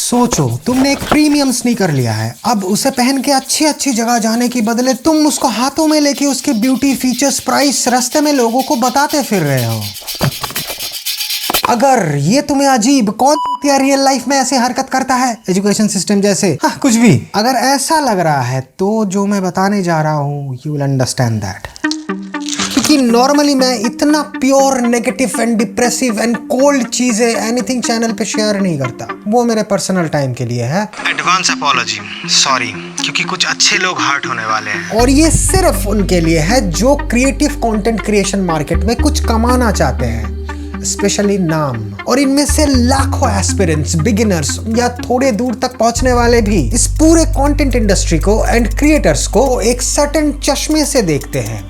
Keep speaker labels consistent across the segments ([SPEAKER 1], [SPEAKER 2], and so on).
[SPEAKER 1] सोचो तुमने एक प्रीमियम स्नीकर लिया है, अब उसे पहन के अच्छी अच्छी जगह जाने की बदले तुम उसको हाथों में लेके उसके ब्यूटी, फीचर्स, प्राइस रास्ते में लोगों को बताते फिर रहे हो। अगर ये तुम्हें अजीब, कौन रियल लाइफ में ऐसे हरकत करता है, एजुकेशन सिस्टम जैसे, कुछ भी अगर ऐसा लग रहा है तो जो मैं बताने जा रहा हूँ यू विल अंडरस्टैंड दैट। क्योंकि नॉर्मली मैं इतना pure negative and depressive and cold चीजें एनीथिंग चैनल पे शेयर नहीं करता, वो मेरे पर्सनल टाइम के लिए है। एडवांस अपॉलॉजी, सॉरी, क्योंकि कुछ अच्छे लोग हर्ट होने वाले हैं। और ये सिर्फ उनके लिए है जो क्रिएटिव कंटेंट क्रिएशन मार्केट में कुछ कमाना चाहते हैं, स्पेशली नाम। और इनमें से लाखों एस्पिरेंट्स, बिगिनर्स या थोड़े दूर तक पहुंचने वाले भी इस पूरे कंटेंट इंडस्ट्री को एंड क्रिएटर्स को एक सर्टेन चश्मे से देखते हैं,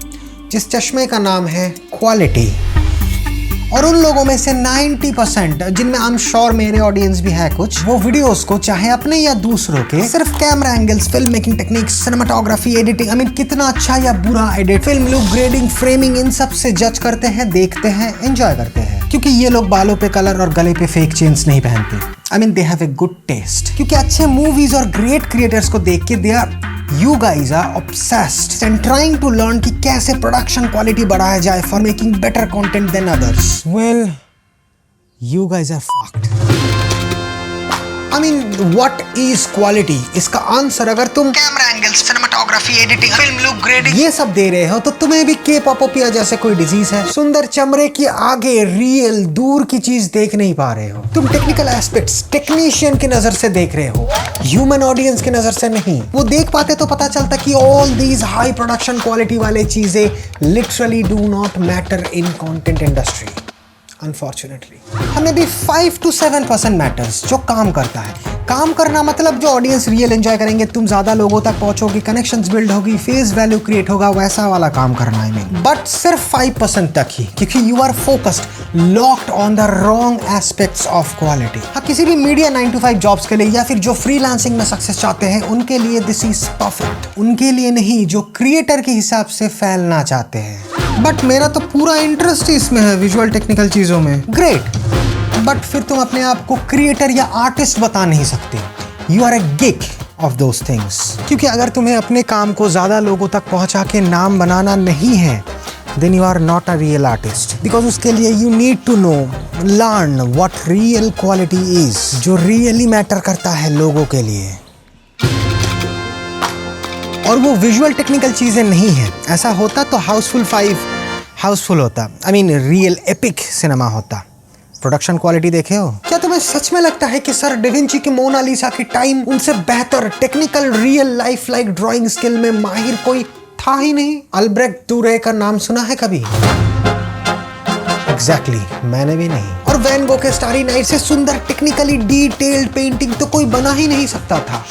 [SPEAKER 1] जिस चश्मे का नाम है क्वालिटी। और उन लोगों में से 90%, जिनमें आई एम श्योर मेरे ऑडियंस भी है कुछ, वो वीडियोस को चाहे अपने या दूसरों के सिर्फ camera angles, film making techniques, cinematography, editing, I mean कितना अच्छा या बुरा edit, film look, grading, framing, इन सब से जज करते हैं, देखते हैं, एंजॉय करते हैं। क्योंकि ये लोग बालों पे कलर और गले पे फेक चेन्स नहीं पहनते। I mean they have a good taste. क्योंकि अच्छे मूवीज और ग्रेट क्रिएटर्स को देख के they are, you guys are obsessed and trying to learn कि कैसे प्रोडक्शन क्वालिटी बढ़ाया जाए for making better content than others. Well, you guys are fucked. I mean, what is quality? इसका answer अगर तुम camera angles, cinematography, editing, film look, grading ये सब दे रहे हो तो तुम्हें भी के-पॉपोपिया जैसे कोई डिजीज है। सुंदर चमड़े की आगे रियल दूर की चीज देख नहीं पा रहे हो। तुम टेक्निकल एस्पेक्ट्स टेक्नीशियन की नजर से देख रहे हो, ह्यूमन ऑडियंस की नजर से नहीं। वो देख पाते तो पता चलता कि all these high production quality वाले चीजें literally do not matter in content industry. Unfortunately हमें भी 5 to 7% मैटर्स, जो काम करता है। काम करना मतलब जो ऑडियंस रियल एंजॉय करेंगे, तुम ज्यादा लोगों तक पहुंचोगे, कनेक्शंस बिल्ड होगी, फेस वैल्यू क्रिएट होगा, वैसा वाला काम करना है। बट सिर्फ 5% तक ही, क्योंकि you are focused, locked on the wrong aspects of quality. हाँ, किसी भी मीडिया 9 to 5 जॉब्स के लिए या फिर जो फ्रीलांसिंग में सक्सेस चाहते हैं उनके लिए दिस इज परफेक्ट। उनके लिए नहीं जो क्रिएटर के हिसाब से फैलना चाहते हैं। बट मेरा तो पूरा इंटरेस्ट इसमें है, विजुअल टेक्निकल चीजों में। ग्रेट, बट फिर तुम अपने आप को क्रिएटर या आर्टिस्ट बता नहीं सकते। You are a gig of those things. क्योंकि अगर तुम्हें अपने काम को ज्यादा लोगों तक पहुंचा के नाम बनाना नहीं है, then you are not a real artist. Because उसके लिए you need to know, learn what real quality is, जो really matter करता है लोगों के लिए। और वो विजुअल टेक्निकल चीजें नहीं है। ऐसा होता तो हाउसफुल 5 हाउसफुल होता, I mean real epic cinema होता। प्रोडक्शन क्वालिटी देखे हो? क्या तुम्हें सच में लगता है कि सर डेविंची की मोनालिसा की टाइम उनसे बेहतर technical real life like drawing skill में माहिर कोई था ही नहीं? अल्ब्रेक्ट दुरे का नाम सुना है कभी? एग्जैक्टली, मैंने भी नहीं। और वैन गो के स्टारी नाइट से सुंदर टेक्निकली डिटेल्ड पेंटिंग तो कोई बना ही नहीं सकता था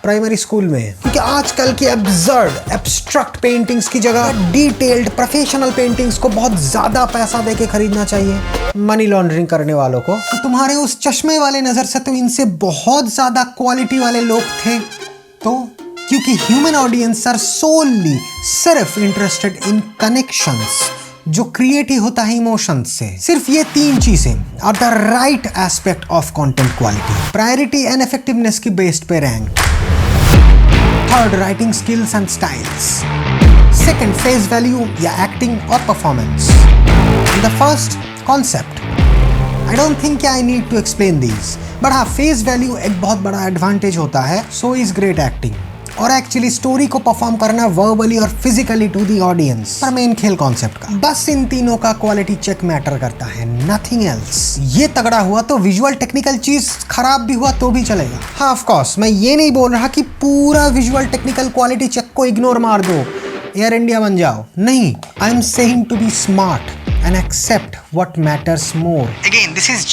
[SPEAKER 1] प्राइमरी स्कूल में। क्योंकि आजकल की एब्सर्ड एब्स्ट्रैक्ट पेंटिंग्स की जगह डिटेल्ड प्रोफेशनल पेंटिंग्स को बहुत ज्यादा पैसा देके खरीदना चाहिए मनी लॉन्ड्रिंग करने वालों को। तो तुम्हारे उस चश्मे वाले नजर से तो इनसे बहुत ज्यादा क्वालिटी वाले लोग थे। तो क्योंकि ह्यूमन ऑडियंस आर सोली सिर्फ इंटरेस्टेड इन कनेक्शंस, जो क्रिएट ही होता है इमोशंस से। सिर्फ ये 3 चीजें are the right aspect of content quality. Priority and effectiveness की बेस्ड पे rank. Third, writing skills and styles. Second, face value या एक्टिंग और performance. The first, concept. I don't think I need to explain this, but हाँ, face value एक बहुत बड़ा advantage होता है, सो इज ग्रेट एक्टिंग। और एक्चुअली स्टोरी को परफॉर्म करना वर्बली और फिजिकली टू द ऑडियंस। पर मेन खेल कॉन्सेप्ट का। बस इन तीनों का क्वालिटी चेक मैटर करता है, नथिंग एल्स। ये तगड़ा हुआ तो विजुअल टेक्निकल चीज खराब भी हुआ तो भी चलेगा। हाँ, ऑफ कोर्स मैं ये नहीं बोल रहा कि पूरा विजुअल टेक्निकल क्वालिटी चेक को इग्नोर मार दो, एयर इंडिया बन जाओ। नहीं, I am saying to be smart and accept what matters more. Again, this is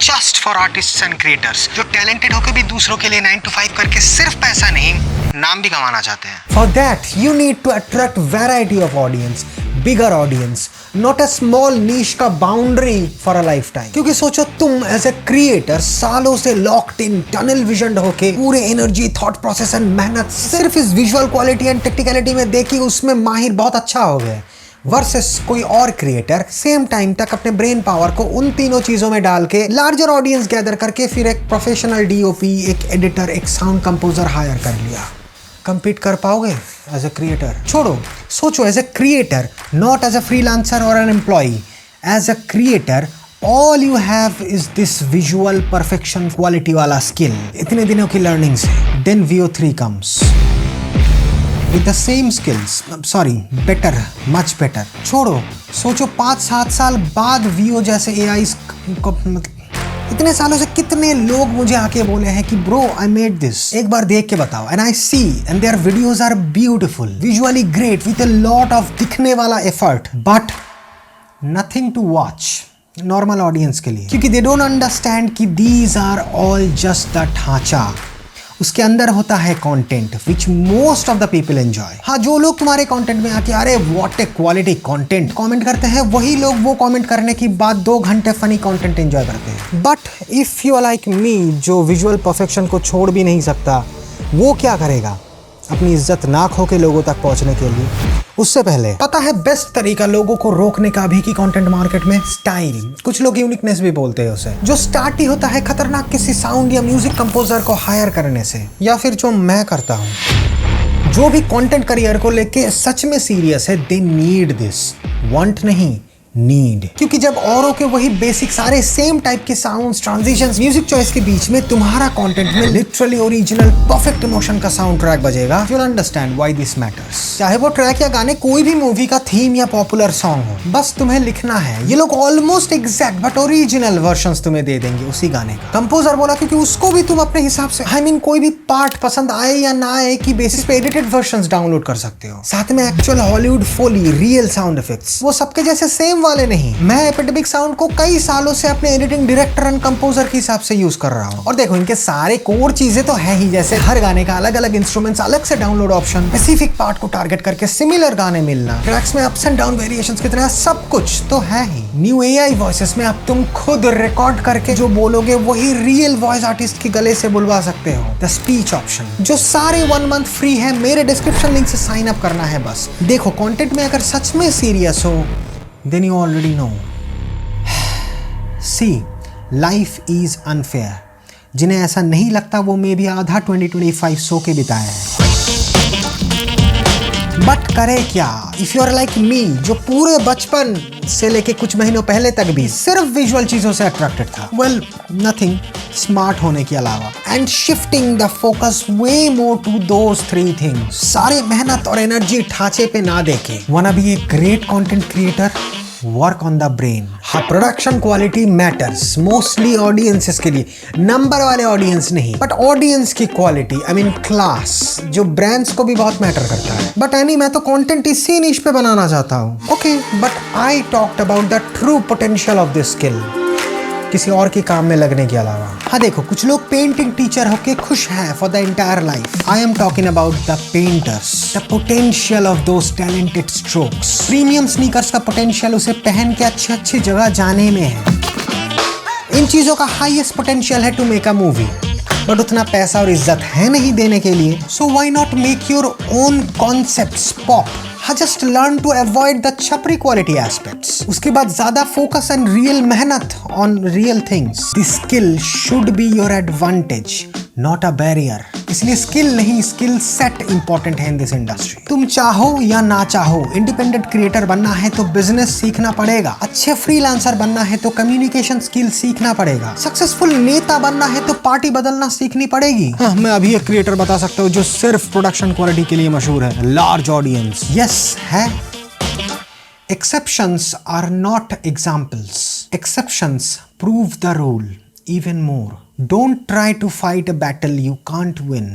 [SPEAKER 1] just for artists and creators जो talented होकर भी दूसरों के लिए 9 to 5 करके सिर्फ पैसा नहीं, नाम भी कमाना चाहते हैं। For that, you need to attract variety of audience, bigger audience, not a small niche का boundary for a lifetime. क्योंकि सोचो तुम as a creator सालों से locked in, tunnel visioned होके पूरे energy, thought process and मेहनत सिर्फ इस visual quality and technicality में देखी, उसमें माहिर बहुत अच्छा हो गए। वर्सेस कोई और क्रिएटर सेम टाइम तक अपने ब्रेन पावर को उन तीनों चीजों में डाल के लार्जर ऑडियंस गैदर करके फिर एक प्रोफेशनल डीओपी, एक एडिटर, एक साउंड कंपोजर हायर कर लिया। कंपीट कर पाओगे एज अ क्रिएटर? छोड़ो, सोचो as a creator, not as a freelancer और an employee. As a creator all you have is this visual perfection quality वाला स्किल, इतने दिनों की लर्निंग से। Then VO3 comes with the same skills, sorry, better, much better। छोड़ो, सोचो 5-7 साल बाद VO जैसे AI को, इतने सालों से कितने लोग मुझे आके बोले हैं कि ब्रो आई मेड दिस, एक बार देख के बताओ। And I see and their videos are beautiful, visually great, with a lot of दिखने वाला effort, but nothing to watch normal audience के लिए, क्योंकि दे डोंट अंडरस्टैंड कि these are all just the ढांचा। उसके अंदर होता है content which most of the people enjoy. हाँ, जो लोग तुम्हारे कंटेंट में आके अरे what a quality content comment करते हैं, वही लोग वो कमेंट करने के बाद 2 घंटे फनी कंटेंट एंजॉय करते हैं। But if you are like me, जो विजुअल परफेक्शन को छोड़ भी नहीं सकता, वो क्या करेगा अपनी इज्जत ना खो के लोगों तक पहुंचने के लिए? उससे पहले पता है बेस्ट तरीका लोगों को रोकने का भी कि कंटेंट मार्केट में स्टाइल, कुछ लोग यूनिकनेस भी बोलते हैं उसे, जो स्टार्ट ही होता है खतरनाक किसी साउंड या म्यूजिक कंपोजर को हायर करने से, या फिर जो मैं करता हूँ। जो भी कंटेंट करियर को लेके सच में सीरियस है, दे नीड दिस, वांट नहीं, नीड। क्योंकि जब औरों के वही बेसिक सारे सेम टाइप के साउंड्स, ट्रांजिशंस, म्यूजिक चॉइस के बीच में तुम्हारा कंटेंट में लिटरली ओरिजिनल परफेक्ट इमोशन का साउंड ट्रैक बजेगा, you will understand why this matters. चाहे वो ट्रैक या गाने कोई भी मूवी का थीम या पॉपुलर सॉन्ग हो, बस तुम्हें लिखना है। ये लोग almost exact but original versions तुम्हें दे देंगे उसी गाने का। कंपोजर बोला क्योंकि उसको भी तुम अपने हिसाब से, आई मीन कोई भी पार्ट पसंद आए या ना आए की बेसिस पे एडिटेड वर्जन्स डाउनलोड कर सकते हो। साथ में actual Hollywood foley, real sound effects, वो सबके जैसे सेम वाले नहीं। मैं एपिडेमिक साउंड को कई सालों से अपने एडिटिंग डायरेक्टर एंड कंपोजर के हिसाब से यूज कर रहा हूँ, और देखो इनके सारे कोर चीजें तो है ही, जैसे हर गाने का अलग अलग इंस्ट्रूमेंट्स, अलग से डाउनलोड ऑप्शन, स्पेसिफिक पार्ट को टारगेट करके सिमिलर गाने मिलना, ट्रैक्स में अप्स एंड डाउन वेरिएशंस की तरह सब कुछ तो है ही। न्यू AI वॉइसेस में अब तुम खुद रिकॉर्ड करके जो बोलोगे वही रियल वॉइस आर्टिस्ट के गले से बुलवा सकते हो। द स्पीच ऑप्शन, जो सारे 1 मंथ फ्री है, मेरे डिस्क्रिप्शन लिंक से साइन अप करना है बस। देखो कंटेंट में अगर सच में सीरियस हो, then you already know। See, life is unfair। जिन्हें ऐसा नहीं लगता वो मे भी आधा 2025 सो के बिताया है। बट करे क्या? If you are like me, जो पूरे बचपन से लेके कुछ महीनों पहले तक भी सिर्फ विजुअल चीजों से अट्रैक्टेड था, वेल नथिंग स्मार्ट होने के अलावा, and shifting the focus way more to those 3 things. सारे मेहनत और एनर्जी ढांचे पे ना देके, wanna be a great content creator, work on the brain. हाँ, production quality matters mostly audiences के लिए, नंबर वाले ऑडियंस नहीं, बट ऑडियंस की क्वालिटी, आई मीन क्लास, जो ब्रांड्स को भी बहुत मैटर करता है। बट एनी, मैं तो कंटेंट इसी निश पे बनाना चाहता हूँ। Okay, but I talked about the true potential of this skill, किसी और के काम में लगने के अलावा। हाँ देखो, कुछ लोग पेंटिंग टीचर होके खुश हैं for the entire life. I am talking about the painters, the potential of those talented strokes. Premium sneakers का पोटेंशियल उसे पहन के अच्छी अच्छी जगह जाने में है। इन चीजों का हाईएस्ट पोटेंशियल है to make a movie, but उतना पैसा और इज्जत है नहीं देने के लिए। So why not make your own concepts pop? Just learn to avoid the छपरी क्वालिटी एस्पेक्ट्स। उसके बाद ज्यादा फोकस एंड रियल मेहनत on real things. This skill should be your advantage, not a barrier. इसलिए स्किल नहीं, skill set important है in this industry. तुम चाहो या ना चाहो, इंडिपेंडेंट क्रिएटर बनना है तो बिजनेस सीखना पड़ेगा, अच्छे फ्रीलांसर बनना है तो कम्युनिकेशन स्किल सीखना पड़ेगा, सक्सेसफुल नेता बनना है तो पार्टी बदलना सीखनी पड़ेगी। हाँ, मैं अभी एक क्रिएटर बता सकता हूँ जो सिर्फ प्रोडक्शन क्वालिटी के लिए मशहूर है, लार्ज ऑडियंस। यस है। Exceptions are not examples. Exceptions prove the rule even more. Don't try to fight a battle you can't win.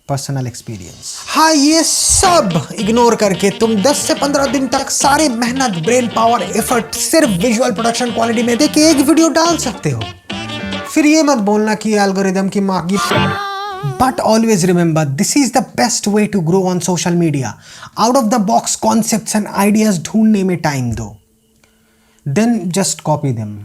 [SPEAKER 1] Personal experience. हाँ, ये सब इग्नोर करके तुम 10 से 15 दिन तक सारे मेहनत, ब्रेन पावर, एफर्ट सिर्फ विजुअल प्रोडक्शन क्वालिटी में दे के एक वीडियो डाल सकते हो। फिर ये मत बोलना कि एल्गोरिदम की माँ की। But always remember, this is the best way to grow on social media. Out of the box concepts and ideas ढूंढने में time दो, then just copy them.